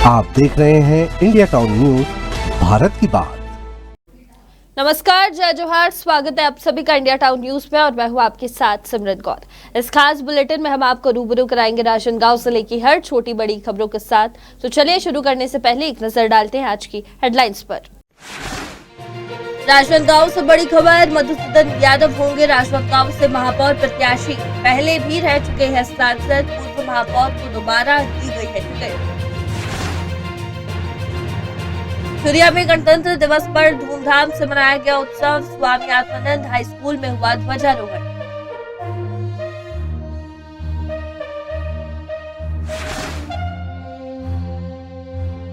आप देख रहे हैं इंडिया टाउन न्यूज, भारत की बात। नमस्कार, जय जोहार, स्वागत है आप सभी का इंडिया टाउन न्यूज में और मैं हूं आपके साथ सिमरत गौर। इस खास बुलेटिन में हम आपको रूबरू कराएंगे राजनांदगांव जिले की हर छोटी बड़ी खबरों के साथ। तो चलिए शुरू करने से पहले एक नजर डालते हैं आज की हेडलाइंस पर। राजनांदगांव से बड़ी खबर, मधुसूदन यादव होंगे राजनांदगांव से महापौर प्रत्याशी। पहले भी रह चुके हैं सांसद, पूर्व महापौर को दोबारा दी गई है टिकट। चुरिया में गणतंत्र दिवस पर धूमधाम से मनाया गया उत्सव। स्वामी आत्मानंद हाई स्कूल में हुआ ध्वजारोहण।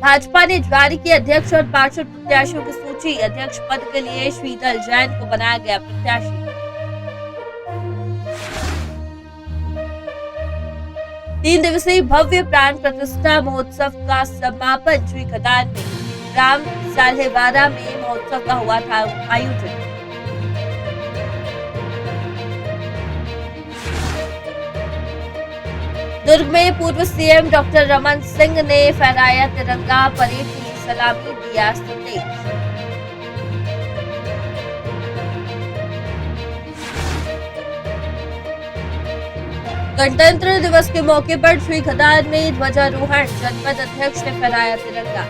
भाजपा ने जारी की अध्यक्ष और पार्षद प्रत्याशियों की सूची। अध्यक्ष पद के लिए शीतल जैन को बनाया गया प्रत्याशी। तीन दिवसीय भव्य प्राण प्रतिष्ठा महोत्सव का समापन श्री खदान में राम साल्हेवारा में महोत्सव का हुआ था आयोजन। दुर्ग में पूर्व सीएम डॉक्टर रमन सिंह ने फहराया तिरंगा, परेड की सलामी, दिया संदेश। गणतंत्र दिवस के मौके पर श्री खदान में ध्वजारोहण, जनपद अध्यक्ष ने फहराया तिरंगा।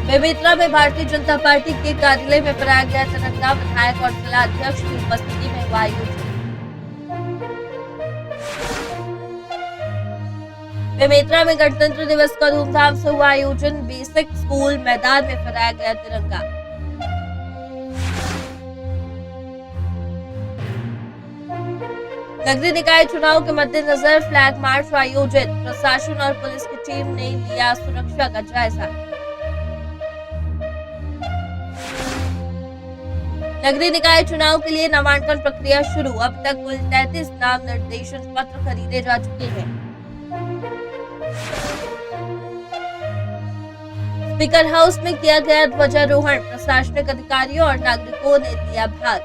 बेमेतरा में भारतीय जनता पार्टी के कार्यालय में फहराया गया तिरंगा। विधायक और जिला अध्यक्ष की उपस्थिति में हुआ आयोजन। बेमेतरा में गणतंत्र दिवस का धूमधाम से हुआ आयोजन। बेसिक स्कूल मैदान में फहराया गया तिरंगा। नगरीय निकाय चुनाव के मद्देनजर फ्लैग मार्च आयोजित। प्रशासन और पुलिस की टीम ने लिया सुरक्षा का जायजा। नगरीय निकाय चुनाव के लिए नामांकन प्रक्रिया शुरू। अब तक कुल 33 नाम निर्देशन पत्र खरीदे जा चुके हैं। स्पीकर हाउस में किया गया ध्वजारोहण। प्रशासनिक अधिकारियों और नागरिकों ने लिया भाग।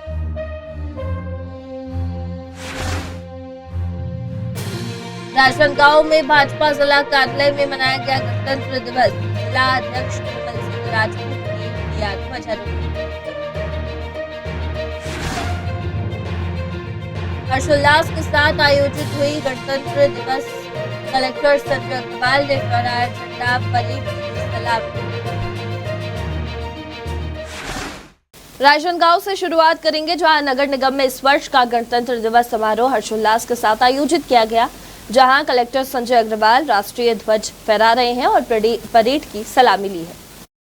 राजनांदगांव में भाजपा जिला कार्यालय में मनाया गया गणतंत्र दिवस। जिला अध्यक्ष कोमल सिंह राजपूत ने किया ध्वजारोहण। हर्षोल्लास के साथ आयोजित हुई गणतंत्र दिवस। कलेक्टर संजय अग्रवाल ने फहराया झंडा, परेड की सलामी। राजनांदगांव से शुरुआत करेंगे, जहां नगर निगम में इस वर्ष का गणतंत्र दिवस समारोह हर्षोल्लास के साथ आयोजित किया गया, जहां कलेक्टर संजय अग्रवाल राष्ट्रीय ध्वज फहरा रहे हैं और परेड की सलामी ली है।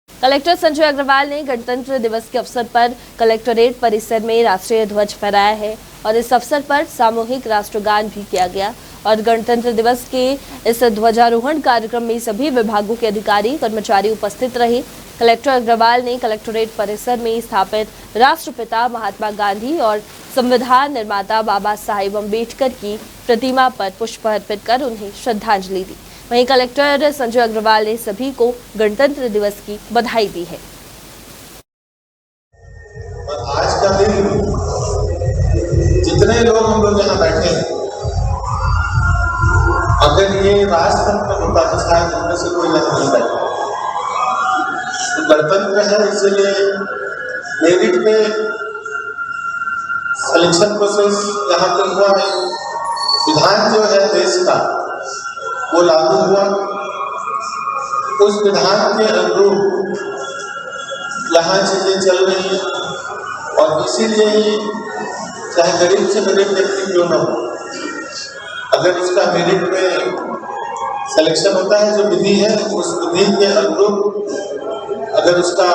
कलेक्टर संजय अग्रवाल ने गणतंत्र दिवस के अवसर पर कलेक्टरेट परिसर में राष्ट्रीय ध्वज फहराया है और इस अवसर पर सामूहिक राष्ट्रगान भी किया गया। और गणतंत्र दिवस के इस ध्वजारोहण कार्यक्रम में सभी विभागों के अधिकारी कर्मचारी उपस्थित रहे। कलेक्टर अग्रवाल ने कलेक्टरेट परिसर में स्थापित राष्ट्रपिता महात्मा गांधी और संविधान निर्माता बाबा साहेब अम्बेडकर की प्रतिमा पर पुष्प अर्पित कर उन्हें श्रद्धांजलि दी। वहीं कलेक्टर संजय अग्रवाल ने सभी को गणतंत्र दिवस की बधाई दी है। आज का दिन जितने लोग हम लोग यहाँ बैठे हैं, अगर ये राजतंत्र होता तो शायद इनमें से कोई यहाँ नहीं बैठा। तो गणतंत्र है, इसलिए मेरिट पे सिलेक्शन प्रोसेस यहाँ पे हुआ है। विधान जो है देश का वो लागू हुआ। उस विधान के अनुरूप यहाँ चीजें चल रही हैं और इसीलिए ही चाहे गरीब से गरीब व्यक्ति क्यों न हो, अगर उसका मेरिट में सिलेक्शन होता है, जो विधि है उस विधि के अनुरूप अगर उसका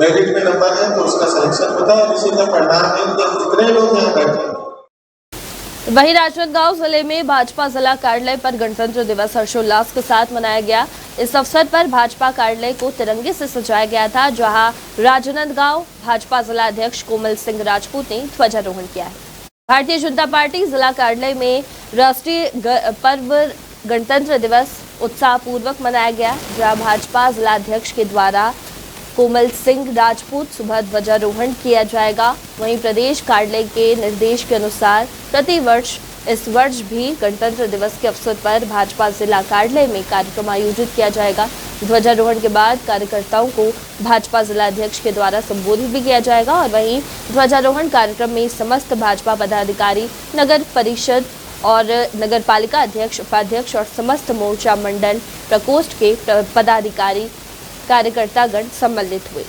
मेरिट में नंबर है तो उसका सिलेक्शन होता है। इसी का परिणाम है कि हम जितने लोग यहाँ बैठे हैं। वहीं राजनांदगांव जिले में भाजपा जिला कार्यालय पर गणतंत्र दिवस हर्षोल्लास के साथ मनाया गया। इस अवसर पर भाजपा कार्यालय को तिरंगे से सजाया गया था, जहां राजनांदगांव भाजपा जिला अध्यक्ष कोमल सिंह राजपूत ने ध्वजारोहण किया है। भारतीय जनता पार्टी जिला कार्यालय में राष्ट्रीय पर्व गणतंत्र दिवस उत्साहपूर्वक मनाया गया, जहां भाजपा जिला अध्यक्ष के द्वारा कोमल सिंह राजपूत सुबह ध्वजारोहण किया जाएगा। वहीं प्रदेश कार्यालय के निर्देश के अनुसार प्रतिवर्ष इस वर्ष भी गणतंत्र दिवस के अवसर पर भाजपा जिला कार्यालय में कार्यक्रम आयोजित किया जाएगा। ध्वजारोहण के बाद कार्यकर्ताओं को भाजपा जिला अध्यक्ष के द्वारा संबोधित भी किया जाएगा और वहीं ध्वजारोहण कार्यक्रम में समस्त भाजपा पदाधिकारी, नगर परिषद और नगर पालिका अध्यक्ष, उपाध्यक्ष और समस्त मोर्चा मंडल प्रकोष्ठ के पदाधिकारी, कार्यकर्तागण सम्मिलित हुए।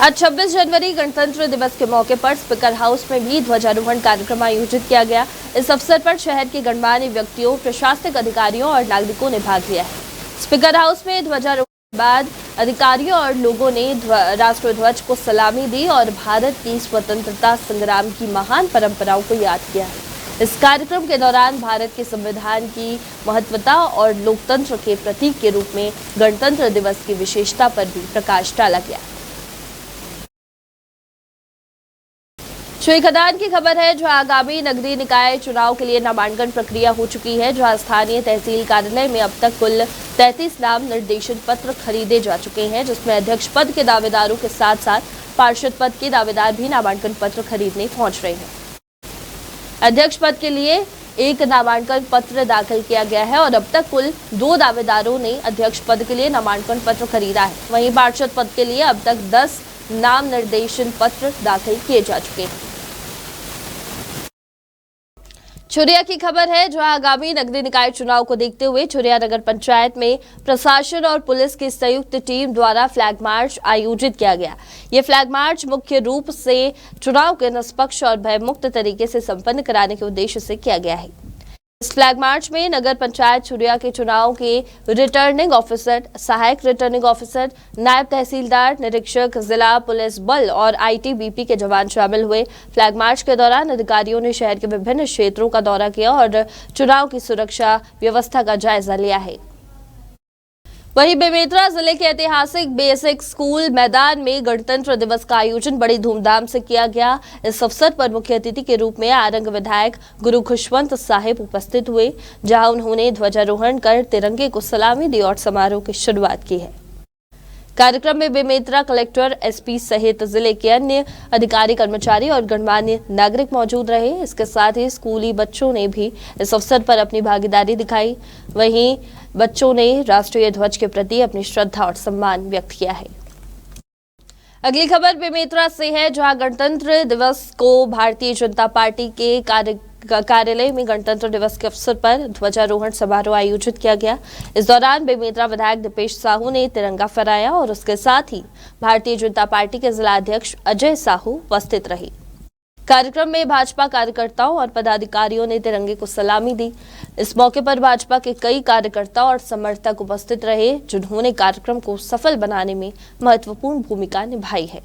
आज 26 जनवरी गणतंत्र दिवस के मौके पर स्पीकर हाउस में भी ध्वजारोहण कार्यक्रम आयोजित किया गया। इस अवसर पर शहर के गणमान्य व्यक्तियों, प्रशासनिक अधिकारियों और नागरिकों ने भाग लिया है। स्पीकर हाउस में ध्वजारोहण के बाद अधिकारियों और लोगों ने राष्ट्र ध्वज को सलामी दी और भारत की स्वतंत्रता संग्राम की महान परंपराओं को याद किया है। इस कार्यक्रम के दौरान भारत के संविधान की महत्वता और लोकतंत्र के प्रतीक के रूप में गणतंत्र दिवस की विशेषता पर भी प्रकाश डाला गया। खदान की खबर है, जहां आगामी नगरीय निकाय चुनाव के लिए नामांकन प्रक्रिया हो चुकी है। जहां स्थानीय तहसील कार्यालय में अब तक कुल 33 नाम निर्देशन पत्र खरीदे जा चुके हैं, जिसमें अध्यक्ष पद के दावेदारों के साथ साथ पार्षद पद के दावेदार भी नामांकन पत्र खरीदने पहुंच रहे हैं। अध्यक्ष पद के लिए 1 नामांकन पत्र दाखिल किया गया है और अब तक कुल 2 दावेदारों ने अध्यक्ष पद के लिए नामांकन पत्र खरीदा है। वहीं पार्षद पद के लिए अब तक 10 नाम निर्देशन पत्र दाखिल किए जा चुके हैं। छुरिया की खबर है, जहां आगामी नगरीय निकाय चुनाव को देखते हुए छुरिया नगर पंचायत में प्रशासन और पुलिस की संयुक्त टीम द्वारा फ्लैग मार्च आयोजित किया गया। ये फ्लैग मार्च मुख्य रूप से चुनाव के निष्पक्ष और भयमुक्त तरीके से संपन्न कराने के उद्देश्य से किया गया है। इस फ्लैग मार्च में नगर पंचायत छुरिया के चुनाव के रिटर्निंग ऑफिसर, सहायक रिटर्निंग ऑफिसर, नायब तहसीलदार, निरीक्षक, जिला पुलिस बल और आईटीबीपी के जवान शामिल हुए। फ्लैग मार्च के दौरान अधिकारियों ने शहर के विभिन्न क्षेत्रों का दौरा किया और चुनाव की सुरक्षा व्यवस्था का जायजा लिया है। वहीं बेमेतरा जिले के ऐतिहासिक बेसिक स्कूल मैदान में गणतंत्र दिवस का आयोजन बड़ी धूमधाम से किया गया। इस अवसर पर मुख्य अतिथि के रूप में आरंग विधायक गुरु खुशवंत साहिब उपस्थित हुए, जहां उन्होंने ध्वजारोहण कर तिरंगे को सलामी दी और समारोह की शुरुआत की है। कार्यक्रम में बेमेतरा कलेक्टर, एसपी सहित जिले के अन्य अधिकारी, कर्मचारी और गणमान्य नागरिक मौजूद रहे। इसके साथ ही स्कूली बच्चों ने भी इस अवसर पर अपनी भागीदारी दिखाई। वहीं बच्चों ने राष्ट्रीय ध्वज के प्रति अपनी श्रद्धा और सम्मान व्यक्त किया है। अगली खबर बेमेतरा से है, जहां गणतंत्र दिवस को भारतीय जनता पार्टी के कार्यालय में गणतंत्र दिवस के अवसर पर ध्वजारोहण समारोह आयोजित किया गया। इस दौरान बेमेतरा विधायक दीपेश साहू ने तिरंगा फहराया और उसके साथ ही भारतीय जनता पार्टी के जिला अध्यक्ष अजय साहू उपस्थित रहे। कार्यक्रम में भाजपा कार्यकर्ताओं और पदाधिकारियों ने तिरंगे को सलामी दी। इस मौके पर भाजपा के कई कार्यकर्ता और समर्थक उपस्थित रहे, जिन्होंने कार्यक्रम को सफल बनाने में महत्वपूर्ण भूमिका निभाई है।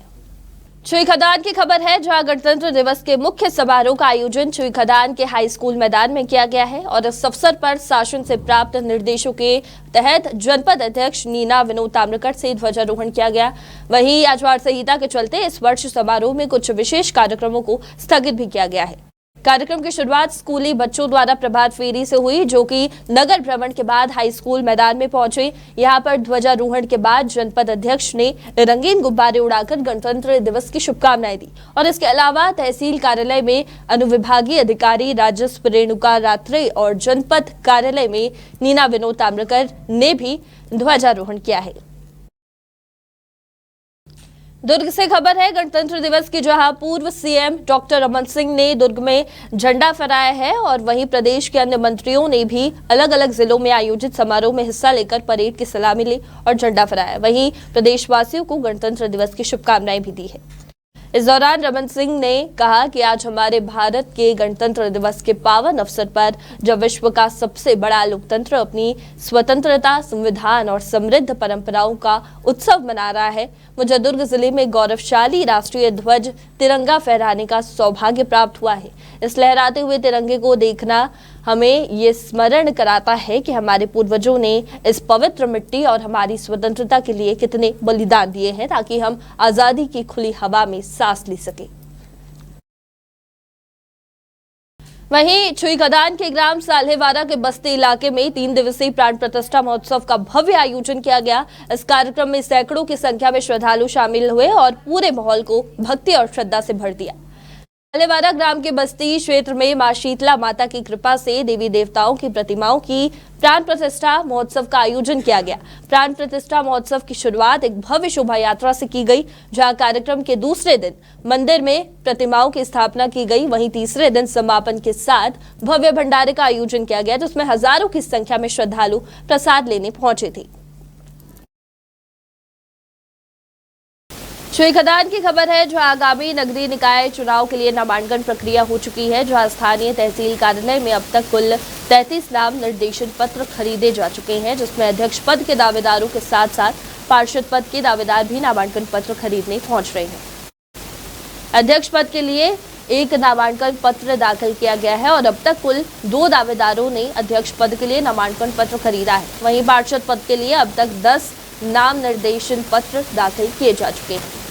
खदान की खबर है, जहां गणतंत्र दिवस के मुख्य समारोह का आयोजन खदान के हाई स्कूल मैदान में किया गया है और इस अवसर पर शासन से प्राप्त निर्देशों के तहत जनपद अध्यक्ष नीना विनोद ताम्रकर से ध्वजारोहण किया गया। वहीं आचार संहिता के चलते इस वर्ष समारोह में कुछ विशेष कार्यक्रमों को स्थगित भी किया गया है। कार्यक्रम की शुरुआत स्कूली बच्चों द्वारा प्रभात फेरी से हुई, जो कि नगर भ्रमण के बाद हाई स्कूल मैदान में पहुंचे। यहां पर ध्वजारोहण के बाद जनपद अध्यक्ष ने रंगीन गुब्बारे उड़ाकर गणतंत्र दिवस की शुभकामनाएं दी और इसके अलावा तहसील कार्यालय में अनुविभागीय अधिकारी राजस्व रेणुका रात्रे और जनपद कार्यालय में नीना विनोद ताम्रकर ने भी ध्वजारोहण किया है। दुर्ग से खबर है, गणतंत्र दिवस की, जहां पूर्व सीएम डॉक्टर रमन सिंह ने दुर्ग में झंडा फहराया है और वहीं प्रदेश के अन्य मंत्रियों ने भी अलग अलग जिलों में आयोजित समारोह में हिस्सा लेकर परेड की सलामी ली और झंडा फहराया। वहीं प्रदेशवासियों को गणतंत्र दिवस की शुभकामनाएं भी दी है। इस दौरान रमन सिंह ने कहा कि आज हमारे भारत के गणतंत्र दिवस के पावन अवसर पर, जब विश्व का सबसे बड़ा लोकतंत्र अपनी स्वतंत्रता, संविधान और समृद्ध परंपराओं का उत्सव मना रहा है, मुझे दुर्ग जिले में गौरवशाली राष्ट्रीय ध्वज तिरंगा फहराने का सौभाग्य प्राप्त हुआ है। इस लहराते हुए तिरंगे को देखना हमें ये स्मरण कराता है कि हमारे पूर्वजों ने इस पवित्र मिट्टी और हमारी स्वतंत्रता के लिए कितने बलिदान दिए हैं, ताकि हम आजादी की खुली हवा में सांस ले सके। वहीं खदान के ग्राम साल्हेवारा के बस्ती इलाके में 3 दिवसीय प्राण प्रतिष्ठा महोत्सव का भव्य आयोजन किया गया। इस कार्यक्रम में सैकड़ों की संख्या में श्रद्धालु शामिल हुए और पूरे माहौल को भक्ति और श्रद्धा से भर दिया। अलेवारा ग्राम के बस्ती क्षेत्र में मां शीतला माता की कृपा से देवी देवताओं की प्रतिमाओं की प्राण प्रतिष्ठा महोत्सव का आयोजन किया गया। प्राण प्रतिष्ठा महोत्सव की शुरुआत एक भव्य शोभा यात्रा से की गई, जहां कार्यक्रम के दूसरे दिन मंदिर में प्रतिमाओं की स्थापना की गई। वहीं तीसरे दिन समापन के साथ भव्य भंडारे का आयोजन किया गया, जिसमें हजारों की संख्या में श्रद्धालु प्रसाद लेने पहुंचे थे। श्री खदान की खबर है, जहां आगामी नगरीय निकाय चुनाव के लिए नामांकन प्रक्रिया हो चुकी है, जहां स्थानीय तहसील कार्यालय में अब तक कुल 33 नाम निर्देशन पत्र खरीदे जा चुके हैं, जिसमें अध्यक्ष पद के दावेदारों के साथ साथ पार्षद पद के दावेदार भी नामांकन पत्र खरीदने पहुंच रहे हैं। अध्यक्ष पद के लिए एक नामांकन पत्र दाखिल किया गया है और अब तक कुल 2 दावेदारों ने अध्यक्ष पद के लिए नामांकन पत्र खरीदा है। वहीं पार्षद पद के लिए अब तक 10 नाम निर्देशन पत्र दाखिल किए जा चुके हैं।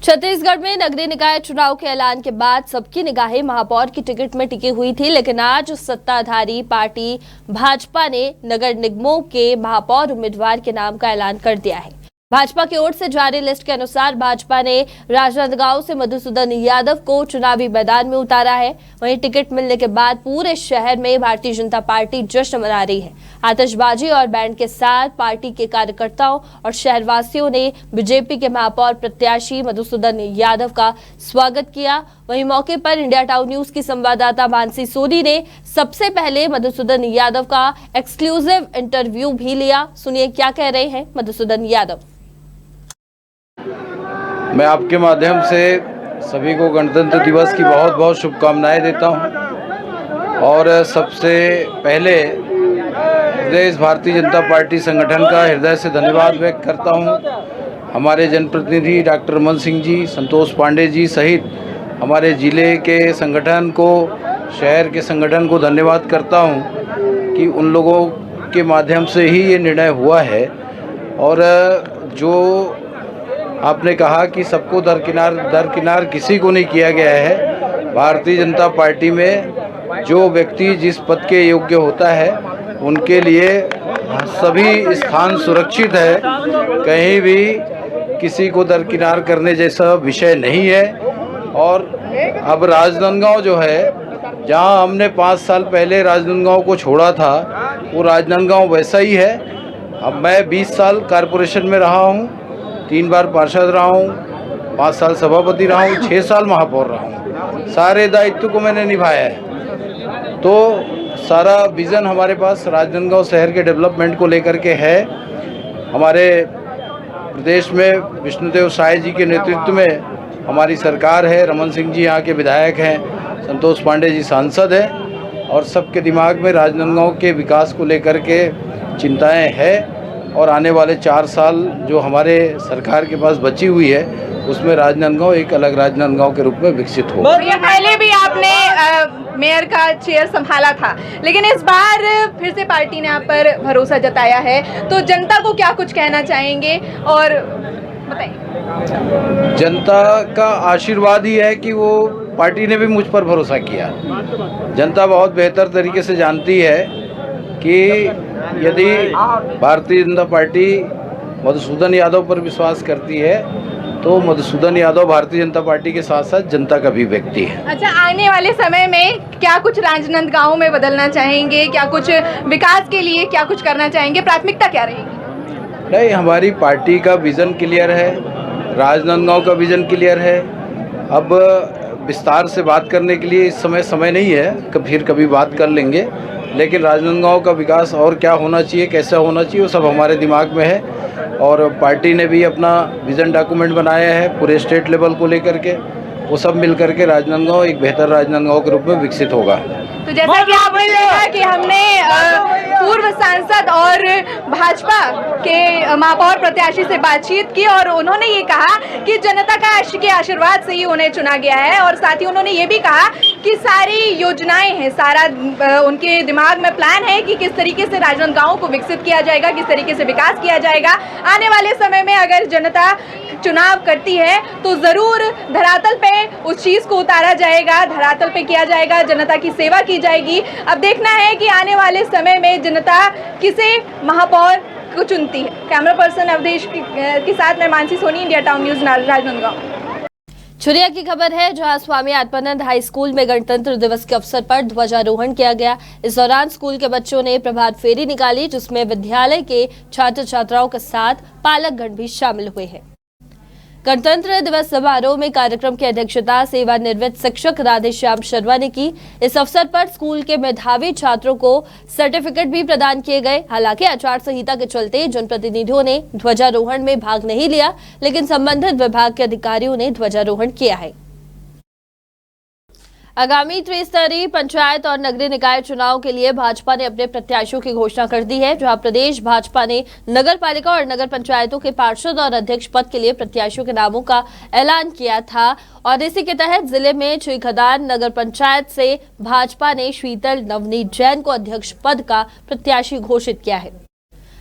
छत्तीसगढ़ में नगरीय निकाय चुनाव के ऐलान के बाद सबकी निगाहें महापौर की टिकट में टिकी हुई थी, लेकिन आज सत्ताधारी पार्टी भाजपा ने नगर निगमों के महापौर उम्मीदवार के नाम का ऐलान कर दिया है। भाजपा की ओर से जारी लिस्ट के अनुसार भाजपा ने राजनांदगांव से मधुसूदन यादव को चुनावी मैदान में उतारा है। वहीं टिकट मिलने के बाद पूरे शहर में भारतीय जनता पार्टी जश्न मना रही है। आतिशबाजी और बैंड के साथ पार्टी के कार्यकर्ताओं और शहरवासियों ने बीजेपी के महापौर प्रत्याशी मधुसूदन यादव का स्वागत किया। वहीं मौके पर इंडिया टाउन न्यूज की संवाददाता मानसी सोनी ने सबसे पहले मधुसूदन यादव का एक्सक्लूसिव इंटरव्यू भी लिया। सुनिए क्या कह रहे हैं मधुसूदन यादव। मैं आपके माध्यम से सभी को गणतंत्र दिवस की बहुत बहुत शुभकामनाएं देता हूं और सबसे पहले प्रदेश भारतीय जनता पार्टी संगठन का हृदय से धन्यवाद व्यक्त करता हूं। हमारे जनप्रतिनिधि डॉक्टर रमन सिंह जी, संतोष पांडे जी सहित हमारे ज़िले के संगठन को, शहर के संगठन को धन्यवाद करता हूं कि उन लोगों के माध्यम से ही ये निर्णय हुआ है। और जो आपने कहा कि सबको दरकिनार किसी को नहीं किया गया है। भारतीय जनता पार्टी में जो व्यक्ति जिस पद के योग्य होता है उनके लिए सभी स्थान सुरक्षित है, कहीं भी किसी को दरकिनार करने जैसा विषय नहीं है। और अब राजनांदगांव जो है, जहां हमने 5 साल पहले राजनांदगांव को छोड़ा था, वो राजनांदगांव वैसा ही है। अब मैं 20 साल कॉरपोरेशन में रहा हूँ, 3 बार पार्षद रहा हूँ, 5 साल सभापति रहा हूँ, 6 साल महापौर रहा हूँ। सारे दायित्व को मैंने निभाया है। तो सारा विज़न हमारे पास राजनांदगांव शहर के डेवलपमेंट को लेकर के है। हमारे प्रदेश में विष्णुदेव साय जी के नेतृत्व में हमारी सरकार है। रमन सिंह जी यहाँ के विधायक हैं, संतोष पांडे जी सांसद हैं और सबके दिमाग में राजनांदगांव के विकास को लेकर के चिंताएं हैं। और आने वाले 4 साल जो हमारे सरकार के पास बची हुई है, उसमें राजनांदगांव एक अलग राजनांदगांव के रूप में विकसित हो। ये पहले भी आपने मेयर का चेयर संभाला था, लेकिन इस बार फिर से पार्टी ने आप पर भरोसा जताया है, तो जनता को क्या कुछ कहना चाहेंगे और बताइए। जनता का आशीर्वाद ही है कि वो पार्टी ने भी मुझ पर भरोसा किया। जनता बहुत बेहतर तरीके से जानती है कि यदि भारतीय जनता पार्टी मधुसूदन यादव पर विश्वास करती है तो मधुसूदन यादव भारतीय जनता पार्टी के साथ साथ जनता का भी व्यक्ति है। अच्छा, आने वाले समय में क्या कुछ राजनांदगांव में बदलना चाहेंगे, क्या कुछ विकास के लिए क्या कुछ करना चाहेंगे, प्राथमिकता क्या रहेगी? नहीं, हमारी पार्टी का विज़न क्लियर है, राजनांदगांव का विज़न क्लियर है। अब विस्तार से बात करने के लिए इस समय नहीं है, फिर कभी बात कर लेंगे। लेकिन राजनांदगांव का विकास और क्या होना चाहिए, कैसा होना चाहिए, वो सब हमारे दिमाग में है। और पार्टी ने भी अपना विज़न डॉक्यूमेंट बनाया है पूरे स्टेट लेवल को लेकर के। वो सब मिल करके राजनांदगांव एक बेहतर राजनांदगांव के रूप में विकसित होगा। तो जैसा कि आपने देखा कि हमने पूर्व सांसद और भाजपा के महापौर प्रत्याशी से बातचीत की और उन्होंने ये कहा कि जनता के आशीर्वाद से ही उन्हें चुना गया है। और साथ ही उन्होंने ये भी कहा कि सारी योजनाएं हैं, सारा उनके दिमाग में प्लान है कि किस तरीके से राजनांदगांव को विकसित किया जाएगा, किस तरीके से विकास किया जाएगा। आने वाले समय में अगर जनता चुनाव करती है तो जरूर धरातल पे उस चीज को उतारा जाएगा, धरातल पे किया जाएगा, जनता की सेवा की जाएगी। अब देखना है कि आने वाले समय में जनता किसे महापौर को चुनती है। कैमरा पर्सन अवधेश के साथ मैं Mansi Soni, India Town News, Rajnandgaon. Chhuriya की खबर है, जहां स्वामी आत्मानंद हाई स्कूल में गणतंत्र दिवस के अवसर पर ध्वजारोहण किया गया। इस दौरान स्कूल के बच्चों ने प्रभात फेरी निकाली, जिसमें विद्यालय के छात्र छात्राओं के साथ पालकगण भी शामिल हुए हैं। गणतंत्र दिवस समारोह में कार्यक्रम की अध्यक्षता सेवानिवृत्त शिक्षक राधेश्याम शर्मा ने की। इस अवसर पर स्कूल के मेधावी छात्रों को सर्टिफिकेट भी प्रदान किए गए। हालांकि आचार संहिता के चलते जनप्रतिनिधियों ने ध्वजारोहण में भाग नहीं लिया, लेकिन संबंधित विभाग के अधिकारियों ने ध्वजारोहण किया है। आगामी त्रिस्तरीय पंचायत और नगरीय निकाय चुनाव के लिए भाजपा ने अपने प्रत्याशियों की घोषणा कर दी है, जहां प्रदेश भाजपा ने नगर पालिका और नगर पंचायतों के पार्षद और अध्यक्ष पद के लिए प्रत्याशियों के नामों का ऐलान किया था। और इसी के तहत जिले में छुईखदान नगर पंचायत से भाजपा ने शीतल नवनीत जैन को अध्यक्ष पद का प्रत्याशी घोषित किया है।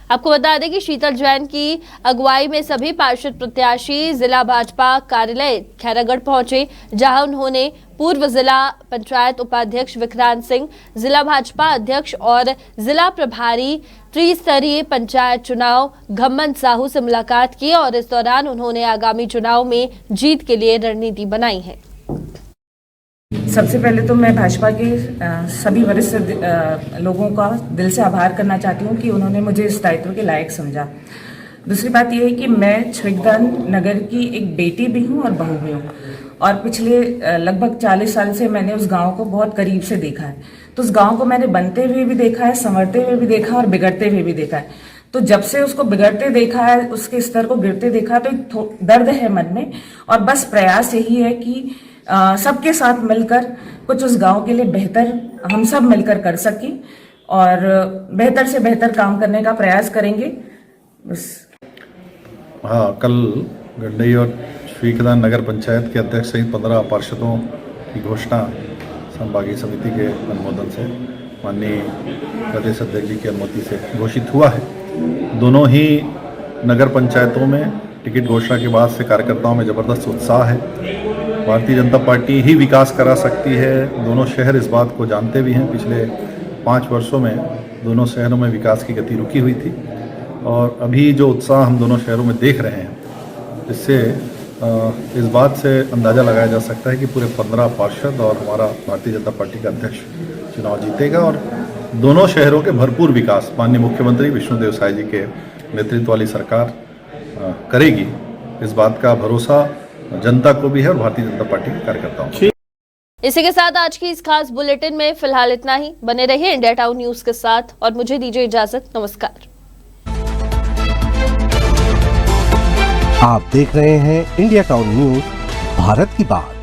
आपको बता दें कि शीतल जैन की अगुवाई में सभी पार्षद प्रत्याशी जिला भाजपा कार्यालय खैरागढ़ पहुंचे, जहां उन्होंने पूर्व जिला पंचायत उपाध्यक्ष विक्रांत सिंह, जिला भाजपा अध्यक्ष और जिला प्रभारी त्रिस्तरीय पंचायत चुनाव घम्मन साहू से मुलाकात की और इस दौरान उन्होंने आगामी चुनाव में जीत के लिए रणनीति बनाई है। सबसे पहले तो मैं भाजपा के सभी वरिष्ठ लोगों का दिल से आभार करना चाहती हूँ कि उन्होंने मुझे इस दायित्व के लायक समझा। दूसरी बात यह है कि मैं छुईखदान नगर की एक बेटी भी हूँ और बहू भी हूँ, और पिछले लगभग 40 साल से मैंने उस गांव को बहुत करीब से देखा है। तो उस गांव को मैंने बनते हुए भी देखा है, संवरते हुए भी देखा है और बिगड़ते हुए भी देखा है। तो जब से उसको बिगड़ते देखा है, उसके स्तर को गिरते देखा, तो एक दर्द है मन में, और बस प्रयास यही है कि सबके साथ मिलकर कुछ उस गांव के लिए बेहतर हम सब मिलकर कर सकें और बेहतर से बेहतर काम करने का प्रयास करेंगे बस। हाँ, कल गंडई और छुईखदान नगर पंचायत के अध्यक्ष सहित 15 पार्षदों की घोषणा संभागीय समिति के अनुमोदन से माननीय प्रदेश अध्यक्ष जी की अनुमति से घोषित हुआ है। दोनों ही नगर पंचायतों में टिकट घोषणा के बाद से कार्यकर्ताओं में ज़बरदस्त उत्साह है। भारतीय जनता पार्टी ही विकास करा सकती है। दोनों शहर इस बात को जानते भी हैं। पिछले 5 वर्षों में दोनों शहरों में विकास की गति रुकी हुई थी, और अभी जो उत्साह हम दोनों शहरों में देख रहे हैं, इससे इस बात से अंदाज़ा लगाया जा सकता है कि पूरे 15 पार्षद और हमारा भारतीय जनता पार्टी का अध्यक्ष चुनाव जीतेगा, और दोनों शहरों के भरपूर विकास माननीय मुख्यमंत्री विष्णुदेव साय जी के नेतृत्व वाली सरकार करेगी। इस बात का भरोसा जनता को भी है और भारतीय जनता पार्टी के कार्यकर्ताओं को। इसी के साथ आज की इस खास बुलेटिन में फिलहाल इतना ही। बने रहिए इंडिया टाउन न्यूज के साथ और मुझे दीजिए इजाजत। नमस्कार। आप देख रहे हैं इंडिया टाउन न्यूज, भारत की बात।